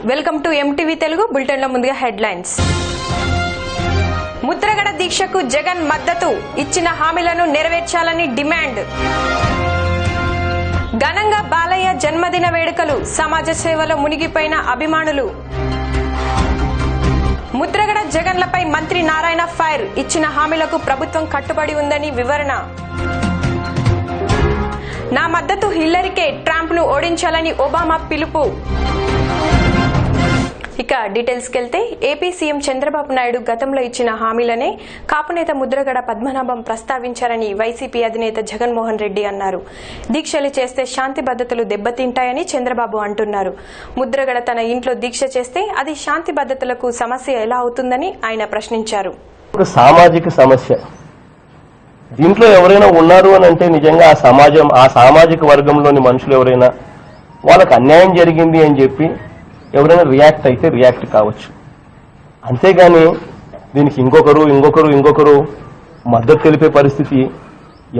Welcome to MTV Telugu bulletin లో ముందుగా headlines. Mudragada దీక్షకు జగన్ మద్దతు, ఇచ్చిన హామీలను నెరవేర్చాలని డిమాండ్. ఘనంగా బాలయ్య జన్మదిన వేడుకలు, సమాజ సేవలో మునిగిపోయిన అభిమానులు. ముద్రగడ జగన్లపై మంత్రి నారాయణ ఫైర్, ఇచ్చిన హామీలకు ప్రభుత్వం కట్టుబడి ఉందని వివరణ. నా మద్దతు హిల్లరీకే, ట్రంప్ ను ఓడించాలని ఒబామా పిలుపు. ఇక డీటెయిల్స్ కెళ్తే ఏపీ సీఎం చంద్రబాబు నాయుడు గతంలో ఇచ్చిన హామీలనే కాపు నేత ముద్రగడ పద్మనాభం ప్రస్తావించారని వైసీపీ అధినేత జగన్మోహన్ రెడ్డి అన్నారు. దీక్షలు చేస్తే శాంతి భద్రతలు దెబ్బతింటాయని చంద్రబాబు అంటున్నారు. ముద్రగడ తన ఇంట్లో దీక్ష చేస్తే అది శాంతి భద్రతలకు సమస్య ఎలా అవుతుందని ఆయన ప్రశ్నించారు. సామాజిక సమస్య దీంట్లో ఎవరైనా ఉన్నారు అని అంటే నిజంగా ఆ సామాజిక వర్గంలోని మనుషులు ఎవరైనా వాళ్ళకి అన్యాయం జరిగింది అని చెప్పి ఎవరైనా రియాక్ట్ అయితే రియాక్ట్ కావచ్చు. అంతేగాని దీనికి ఇంకొకరు మద్దతు తెలిపే పరిస్థితి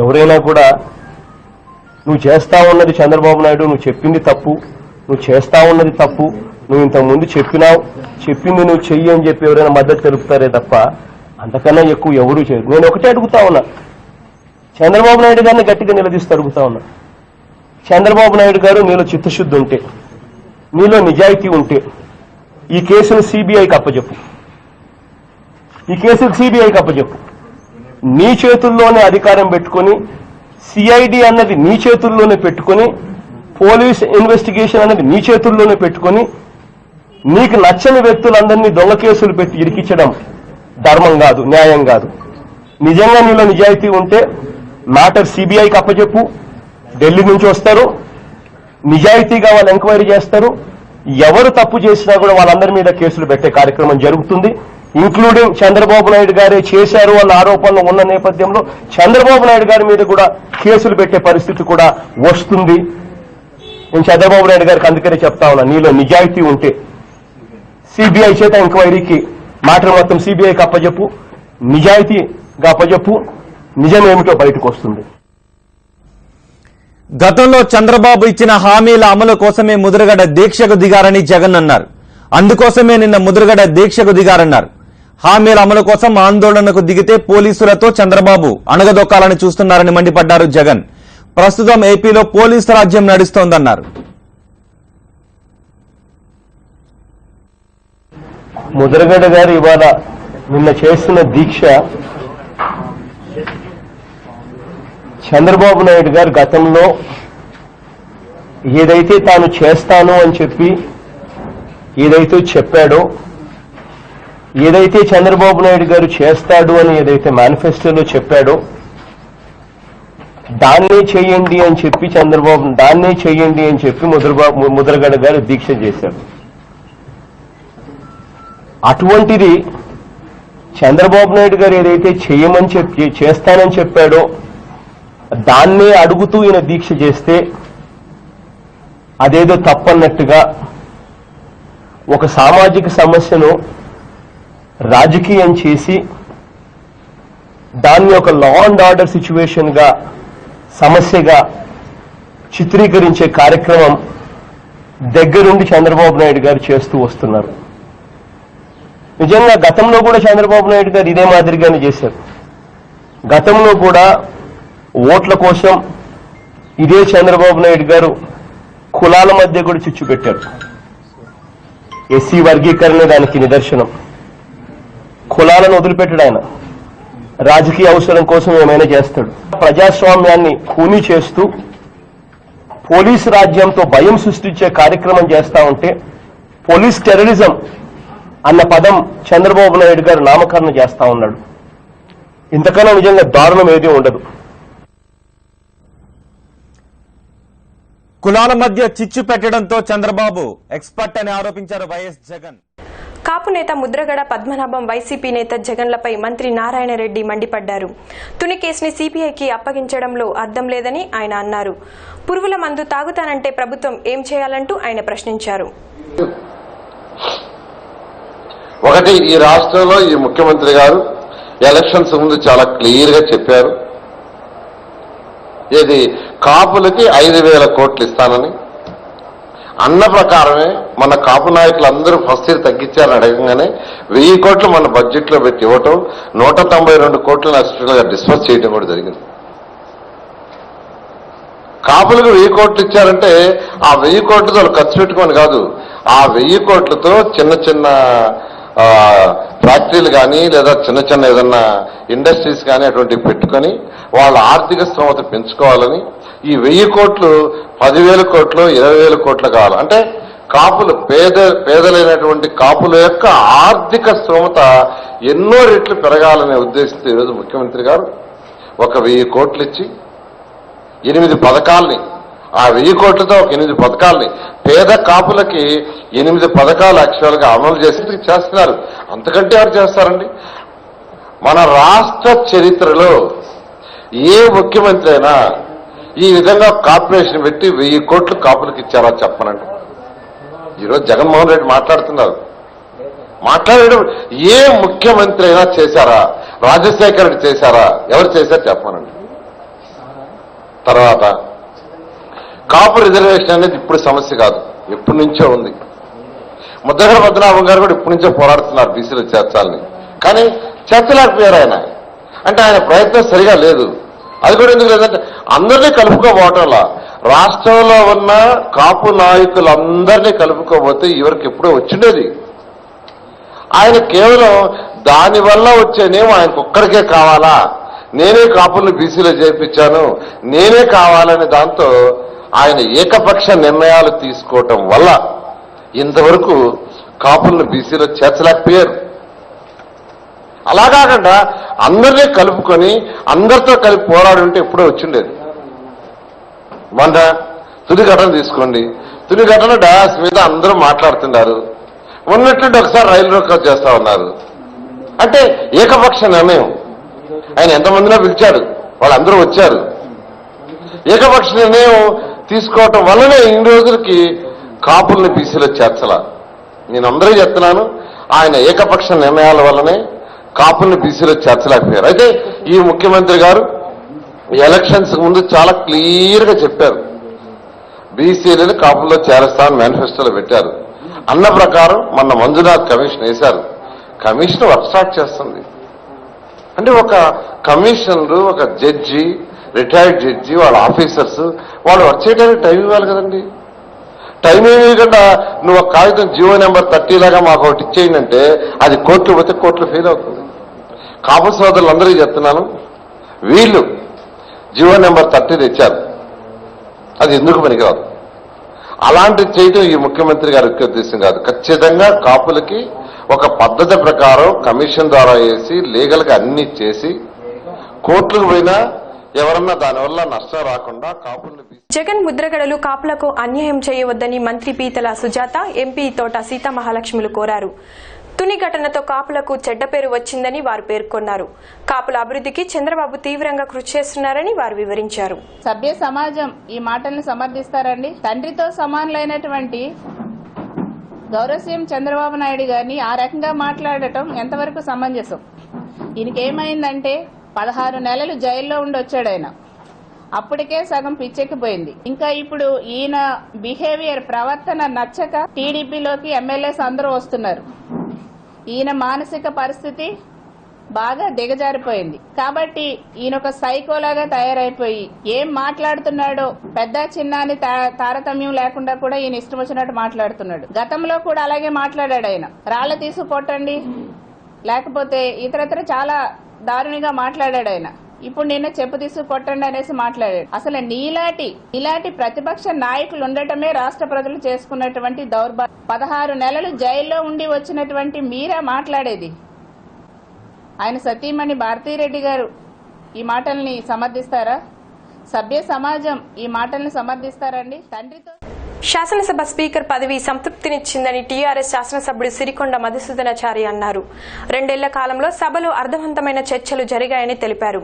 ఎవరైనా కూడా నువ్వు చేస్తా ఉన్నది చంద్రబాబు నాయుడు, నువ్వు చెప్పింది తప్పు, నువ్వు చేస్తా ఉన్నది తప్పు, నువ్వు ఇంతకుముందు చెప్పింది నువ్వు చెయ్యి అని చెప్పి ఎవరైనా మద్దతు తెలుపుతారే తప్ప అంతకన్నా ఎక్కువ ఎవరూ చేయరు. నేను ఒకటే అడుగుతా ఉన్నా, చంద్రబాబు నాయుడు గారిని గట్టిగా నిలదీస్తూ అడుగుతా ఉన్నా. చంద్రబాబు నాయుడు గారు నీలో చిత్తశుద్ధి ఉంటే, నీలో నిజాయితీ ఉంటే ఈ కేసును సిబిఐకి అప్పచెప్పు. నీ చేతుల్లోనే అధికారం పెట్టుకుని, సిఐడి అన్నది నీ చేతుల్లోనే పెట్టుకుని, పోలీస్ ఇన్వెస్టిగేషన్ అన్నది నీ చేతుల్లోనే పెట్టుకుని, నీకు నచ్చని వ్యక్తులందరినీ దొంగ కేసులు పెట్టి ఇరికించడం ధర్మం కాదు, న్యాయం కాదు. నిజంగా నీలో నిజాయితీ ఉంటే మ్యాటర్ సిబిఐకి అప్పచెప్పు. ఢిల్లీ నుంచి వస్తారు, నిజాయితీగా వాళ్ళు ఎంక్వైరీ చేస్తారు. ఎవరు తప్పు చేసినా కూడా వాళ్ళందరి మీద కేసులు పెట్టే కార్యక్రమం జరుగుతుంది. ఇంక్లూడింగ్ చంద్రబాబు నాయుడు గారే చేశారు అన్న ఆరోపణలు ఉన్న నేపథ్యంలో చంద్రబాబు నాయుడు గారి మీద కూడా కేసులు పెట్టే పరిస్థితి కూడా వస్తుంది. నేను చంద్రబాబు నాయుడు గారికి అందుకనే చెప్తా ఉన్నా, నీలో నిజాయితీ ఉంటే సిబిఐ చేత ఎంక్వైరీకి మ్యాటర్ మొత్తం సిబిఐకి అప్పచెప్పు, నిజాయితీగా అప్పచెప్పు, నిజమేమిటో బయటకు వస్తుంది. గతంలో చంద్రబాబు ఇచ్చిన హామీల అమలు కోసమే ముద్రగడ దీక్షకు దిగారని జగన్ అన్నారు. అందుకోసమే నిన్న ముద్రగడ దీక్షకు దిగారన్నారు. హామీల అమలు కోసం ఆందోళనకు దిగితే పోలీసులతో చంద్రబాబు అణగదొక్కాలని చూస్తున్నారని మండిపడ్డారు జగన్. ప్రస్తుతం ఏపీలో పోలీసు రాజ్యం నడుస్తోందన్నారు. ముద్రగడ గారు ఇవాళ నిన్న చేస్తున్న దీక్ష చంద్రబాబు నాయుడు గారు గతంలో ఏదైతే తాను చేస్తాను అని చెప్పి ఏదైతే చెప్పాడో, ఏదైతే చంద్రబాబు నాయుడు గారు చేస్తాడు అని ఏదైతే మేనిఫెస్టోలో చెప్పాడో దాన్నే చేయండి అని చెప్పి ముద్రగడ గారు దీక్ష చేశాడు. అటువంటిది చంద్రబాబు నాయుడు గారు ఏదైతే చేస్తానని చెప్పాడో దాన్నే అడుగుతూ ఈయన దీక్ష చేస్తే అదేదో తప్పన్నట్టుగా ఒక సామాజిక సమస్యను రాజకీయం చేసి దాన్ని ఒక లా అండ్ ఆర్డర్ సిచ్యువేషన్ గా సమస్యగా చిత్రీకరించే కార్యక్రమం దగ్గరుండి చంద్రబాబు నాయుడు గారు చేస్తూ వస్తున్నారు. నిజంగా గతంలో కూడా చంద్రబాబు నాయుడు గారు ఇదే మాదిరిగానే చేశారు. గతంలో కూడా ఓట్ల కోసం ఇదే చంద్రబాబు నాయుడు గారు కులాల మధ్య కూడా చిచ్చు పెట్టారు. ఎస్సీ వర్గీకరణ దానికి నిదర్శనం. కులాలను వదిలిపెట్టాడు ఆయన, రాజకీయ అవసరం కోసం ఏమైనా చేస్తాడు. ప్రజాస్వామ్యాన్ని కూనీ చేస్తూ పోలీసు రాజ్యంతో భయం సృష్టించే కార్యక్రమం చేస్తా ఉంటే పోలీస్ టెర్రరిజం అన్న పదం చంద్రబాబు నాయుడు గారు నామకరణం చేస్తా ఉన్నాడు. ఇంతకన్నా నిజంగా దారుణం ఏదీ ఉండదు. కులాల మధ్య చిచ్చు పెట్టడంతో చంద్రబాబు ఎక్స్పర్ట్ అని ఆరోపించారు వైఎస్ జగన్. కాపు నేత ముద్రగడ పద్మనాభం, వైసీపీ నేత జగన్లపై మంత్రి నారాయణ రెడ్డి మండిపడ్డారు. తుని కేసుని సిబిఐకి అప్పగించడంలో అర్థం లేదని ఆయన అన్నారు. పురుగుల మందు తాగుతానంటే ప్రభుత్వం ఏం చేయాలంటూ ఆయన ప్రశ్నించారు. ఒకటి, ఈ రాష్ట్రంలో ఈ ముఖ్యమంత్రి గారు ఎలక్షన్స్ ముందు చాలా క్లియర్ గా చెప్పారు, ఏది కాపులకి 5,000 కోట్లు ఇస్తానని. అన్న ప్రకారమే మన కాపు నాయకులందరూ ఫస్ట్ ఇయర్ తగ్గించారని అడగంగానే 1000 కోట్లు మన బడ్జెట్ లో పెట్టి ఇవ్వటం 192 కోట్లను అసిస్టెంట్గా డిస్పర్స్ చేయడం కూడా జరిగింది. కాపులకు 1000 కోట్లు ఇచ్చారంటే ఆ 1000 కోట్లతో వాళ్ళు ఖర్చు పెట్టుకోని కాదు, ఆ 1000 కోట్లతో చిన్న చిన్న ఫ్యాక్టరీలు కానీ లేదా చిన్న చిన్న ఏదన్నా ఇండస్ట్రీస్ కానీ అటువంటివి పెట్టుకొని వాళ్ళ ఆర్థిక స్తోమత పెంచుకోవాలని ఈ 1000 కోట్లు 10,000 కోట్లు 20,000 కోట్లు కావాలి. అంటే కాపులు పేదలైనటువంటి కాపుల యొక్క ఆర్థిక స్తోమత ఎన్నో రెట్లు పెరగాలనే ఉద్దేశంతో ఈరోజు ముఖ్యమంత్రి గారు ఒక 1000 కోట్లు ఇచ్చి 8 పథకాల్ని, ఆ 1000 కోట్లతో ఒక 8 పథకాల్ని పేద కాపులకి 8 పథకాలు యాక్చువల్గా అమలు చేస్తున్నారు. అంతకంటే ఎవరు చేస్తారండి? మన రాష్ట్ర చరిత్రలో ఏ ముఖ్యమంత్రి అయినా ఈ విధంగా కార్పొరేషన్ పెట్టి 1000 కోట్లు కాపులకు ఇచ్చారా చెప్పనండి. ఈరోజు జగన్మోహన్ రెడ్డి మాట్లాడేటప్పుడు ఏ ముఖ్యమంత్రి అయినా చేశారా? రాజశేఖర రెడ్డి చేశారా? ఎవరు చేశారు చెప్పనండి. తర్వాత కాపు రిజర్వేషన్ అనేది ఇప్పుడు సమస్య కాదు, ఎప్పటి నుంచో ఉంది. ముద్రగడ పద్మనాభం గారు కూడా ఇప్పటి నుంచో పోరాడుతున్నారు బీసీలు చేర్చాలని, కానీ చేర్చలేకపోయారు ఆయన. అంటే ఆయన ప్రయత్నం సరిగా లేదు. అది కూడా ఎందుకు లేదంటే అందరినీ కలుపుకోబోవటంలా రాష్ట్రంలో ఉన్న కాపు నాయకులందరినీ కలుపుకోబోతే ఎవరికి ఎప్పుడో వచ్చిండేది. ఆయన కేవలం దానివల్ల వచ్చేనేమో ఆయనకు ఒక్కడికే కావాలా, నేనే కాపుల్ని బీసీలో చేర్పించాను, నేనే కావాలనే దాంతో ఆయన ఏకపక్ష నిర్ణయాలు తీసుకోవటం వల్ల ఇంతవరకు కాపుల్ని బీసీలో చేర్చలేకపోయారు. అలా కాకుండా అందరినీ కలుపుకొని అందరితో కలిపి పోరాడుంటే ఎప్పుడో వచ్చిండేది. మొన్న తుది ఘటన తీసుకోండి, తుది ఘటన డయాస్ మీద అందరూ మాట్లాడుతున్నారు, ఉన్నట్టుండి ఒకసారి రైలు రోకో చేస్తా ఉన్నారు. అంటే ఏకపక్ష నిర్ణయం. ఆయన ఎంతమందినో పిలిచాడు, వాళ్ళందరూ వచ్చారు. ఏకపక్ష నిర్ణయం తీసుకోవటం వల్లనే ఇన్ని రోజులకి కాపుల్ని బీసీలో చేర్చలా. నేను అందరూ చెప్తున్నాను, ఆయన ఏకపక్ష నిర్ణయాల వల్లనే కాపుల్ని బీసీలో చేర్చలేకపోయారు. అయితే ఈ ముఖ్యమంత్రి గారు ఎలక్షన్స్ ముందు చాలా క్లియర్గా చెప్పారు, బీసీలని కాపుల్లో చేరుస్తామని మేనిఫెస్టోలో పెట్టారు. అన్న ప్రకారం మొన్న మంజునాథ్ కమిషన్ వేశారు. కమిషన్ వర్క్ స్టార్ట్ చేస్తుంది. అంటే ఒక కమిషనరు, ఒక జడ్జి, రిటైర్డ్ జడ్జి, వాళ్ళ ఆఫీసర్స్ వాళ్ళు వర్క్ చేయడానికి టైం ఇవ్వాలి కదండి. టైం ఇవ్వకుండా నువ్వు ఒక కాగితం జియో నెంబర్ 30 లాగా మాకు ఒకటి ఇచ్చేయండి అంటే అది కోర్టులు పోతే కోర్టులు ఫెయిల్ అవుతుంది. కాపు సోదరులందరికీ చెప్తున్నాను, వీళ్ళు జియో నెంబర్ 30 తెచ్చారు, అది ఎందుకు పనికిరాదు. అలాంటిది చేయటం ఈ ముఖ్యమంత్రి గారి ఉద్దేశం కాదు. ఖచ్చితంగా కాపులకి ఒక పద్ధతి ప్రకారం కమిషన్ ద్వారా వేసి లీగల్గా అన్ని చేసి కోర్టులకు పోయినా ఎవరన్నా దానివల్ల నష్టం రాకుండా కాపుల్ని. జగన్ ముద్రగడలు కాపులకు అన్యాయం చేయవద్దని మంత్రి పీతల సుజాత, ఎంపీ తోట సీతామహాలక్ష్ములు కోరారు. తుని ఘటనతో కాపులకు చెడ్డ పేరు వచ్చిందని వారు పేర్కొన్నారు. కాపుల అభివృద్ధికి చంద్రబాబు తీవ్రంగా కృషి చేస్తున్నారని వారు వివరించారు. సభ్య సమాజం ఈ మాటలను సమర్థిస్తారండి? తండ్రితో సమానులైనటువంటి గౌరవ సీఎం చంద్రబాబు నాయుడు గారిని ఆ రకంగా మాట్లాడటం ఎంతవరకు సమంజసం? ఈయనకేమైందంటే 16 నెలలు జైల్లో ఉండి వచ్చాడు ఆయన. అప్పటికే సగం పిచ్చెక్కిపోయింది. ఇంకా ఇప్పుడు ఈయన బిహేవియర్, ప్రవర్తన నచ్చక టీడీపీలోకి ఎమ్మెల్యేస్ అందరూ వస్తున్నారు. ఈయన మానసిక పరిస్థితి బాగా దిగజారిపోయింది. కాబట్టి ఈయన ఒక సైకోలాగా తయారైపోయి ఏం మాట్లాడుతున్నాడో పెద్ద చిన్న అని తారతమ్యం లేకుండా కూడా ఈయన ఇష్టం వచ్చినట్టు మాట్లాడుతున్నాడు. గతంలో కూడా అలాగే మాట్లాడాడు ఆయన. రాళ్ల తీసు కొట్టండి, లేకపోతే ఇతరత్ర చాలా దారుణంగా మాట్లాడాడు ఆయన. ఇప్పుడు నిన్న చెప్పు తీసు కొట్టండి అనేసి మాట్లాడాడు. అసలు నీలాంటి ప్రతిపక్ష నాయకులు ఉండటమే రాష్ట్ర ప్రజలు చేసుకున్నటువంటి దౌర్భాగ్యం. 16 నెలలు జైల్లో ఉండి వచ్చినటువంటి మీరా మాట్లాడేది? ఆయన సతీమణి భారతీరెడ్డి గారు ఈ మాటల్ని సమర్థిస్తారా? సభ్య సమాజం ఈ మాటల్ని సమర్థిస్తారండి? తండ్రితో శాసనసభ స్పీకర్ పదవి సంతృప్తినిచ్చిందని టీఆర్ఎస్ శాసనసభ్యుడు సిరికొండ మధుసూదనాచారి అన్నారు. 2 ఏళ్ల కాలంలో సభలో అర్థవంతమైన చర్చలు జరిగాయని తెలిపారు.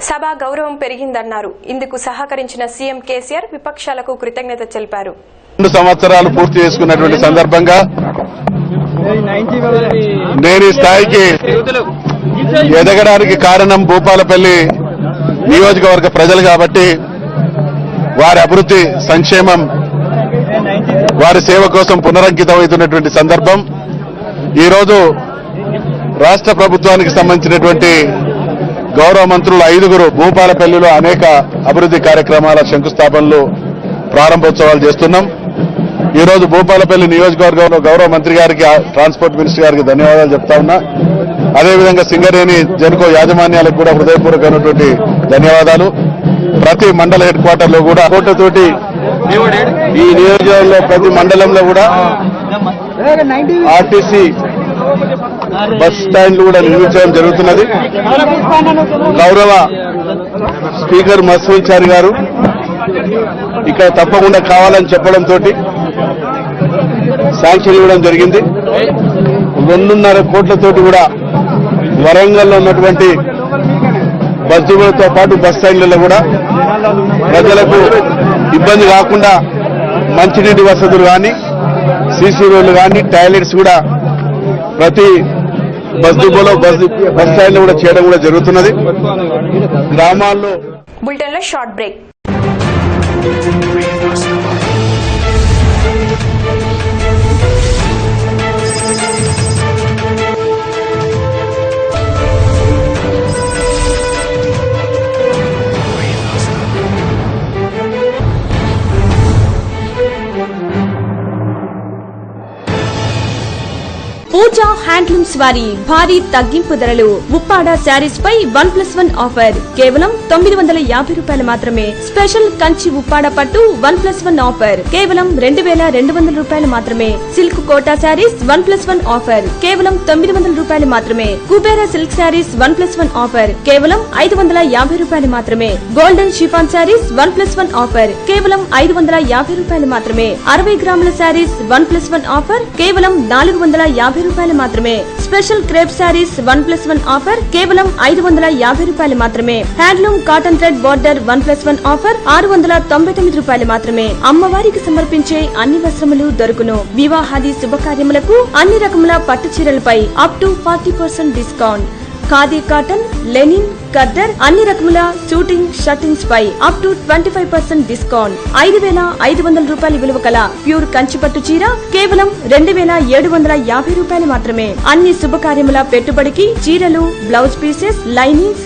సభ గౌరవం పెరిగిందన్నారు. ఇందుకు సహకరించిన సీఎం కేసీఆర్ విపక్షాలకు కృతజ్ఞత తెలిపారు. 2 సంవత్సరాలు పూర్తి చేసుకున్నటువంటి సందర్భంగా నేను ఈ స్థాయికి ఎదగడానికి కారణం భూపాలపల్లి నియోజకవర్గ ప్రజలు కాబట్టి వారి అభివృద్ధి, సంక్షేమం వారి సేవ కోసం పునరంకితమవుతున్నటువంటి సందర్భం. ఈరోజు రాష్ట్ర ప్రభుత్వానికి సంబంధించినటువంటి గౌరవ మంత్రులు 5గురు భూపాలపల్లిలో అనేక అభివృద్ధి కార్యక్రమాల శంకుస్థాపనలు ప్రారంభోత్సవాలు చేస్తున్నాం. ఈ రోజు భూపాలపల్లి నియోజకవర్గంలో గౌరవ మంత్రి గారికి, ట్రాన్స్పోర్ట్ మినిస్టర్ గారికి ధన్యవాదాలు చెప్తా ఉన్నా. అదేవిధంగా సింగరేణి జెన్కో యాజమాన్యాలకు కూడా హృదయపూర్వకమైనటువంటి ధన్యవాదాలు. ప్రతి మండల హెడ్ క్వార్టర్లో కూడా కోట్లతోటి ఈ నియోజకవర్గంలో ప్రతి మండలంలో కూడా ఆర్టీసీ బస్ స్టాండ్లు కూడా నిర్మించడం జరుగుతున్నది. గౌరవ స్పీకర్ మత్స్యచారి గారు ఇక్కడ తప్పకుండా కావాలని చెప్పడంతో శాంక్షన్ ఇవ్వడం జరిగింది. 2.5 కోట్లతోటి కూడా వరంగల్లో ఉన్నటువంటి బస్ డిపోలతో పాటు బస్ స్టాండ్లలో కూడా ప్రజలకు ఇబ్బంది కాకుండా మంచినీటి వసతులు కానీ, సీసీ రోడ్లు కానీ, టాయిలెట్స్ కూడా ప్రతి బస్ డిపోలో బస్ స్టాండ్లో కూడా చేయడం కూడా జరుగుతున్నది. గ్రామాల్లో బులెటిన్లో షార్ట్ బ్రేక్. పూజా హ్యాండ్లూమ్స్ వారి భారీ తగ్గింపు ధరలు. ఉప్పాడ శారీస్ పై 1+1 ఆఫర్ కేవలం 950 రూపాయలు మాత్రమే. స్పెషల్ కంచి ఉప్పాడ పట్టు 1+1 ఆఫర్ కేవలం 2200 రూపాయలు మాత్రమే. సిల్క్ కోటా శారీస్ 1+1 ఆఫర్ కేవలం 900 రూపాయలు మాత్రమే. కుబేరా సిల్క్ శారీస్ 1+1 ఆఫర్ కేవలం 550 రూపాయలు మాత్రమే. గోల్డెన్ షిఫాన్ శారీస్ 1+1 ఆఫర్ కేవలం 550 రూపాయలు మాత్రమే. 60 గ్రాముల శారీస్ 1+1 ఆఫర్ కేవలం 450 రూపాయలు మాత్రమే. స్పెషల్ క్రేప్ శారీస్ 1+1 ఆఫర్ కేవలం 550 రూపాయలు మాత్రమే. Handloom cotton thread border 1+1 offer 699 రూపాయలు మాత్రమే. అమ్మవారికి సమర్పించే అన్ని వస్త్రములు దొరుకును. వివాహాది శుభకార్యములకు అన్ని రకముల పట్టు చీరలపై up to 40% discount. Khadi cotton, linen, khaddar అన్ని రకముల షూటింగ్ షర్టింగ్స్ పై అప్ టు 25% డిస్కౌంట్. 5500 రూపాయల విలువ కల ప్యూర్ కంచిపట్టు చీర కేవలం 2750 రూపాయలు మాత్రమే. అన్ని శుభకార్యముల పెట్టుబడికి చీరలు, బ్లౌజ్ పీసెస్, లైనింగ్స్,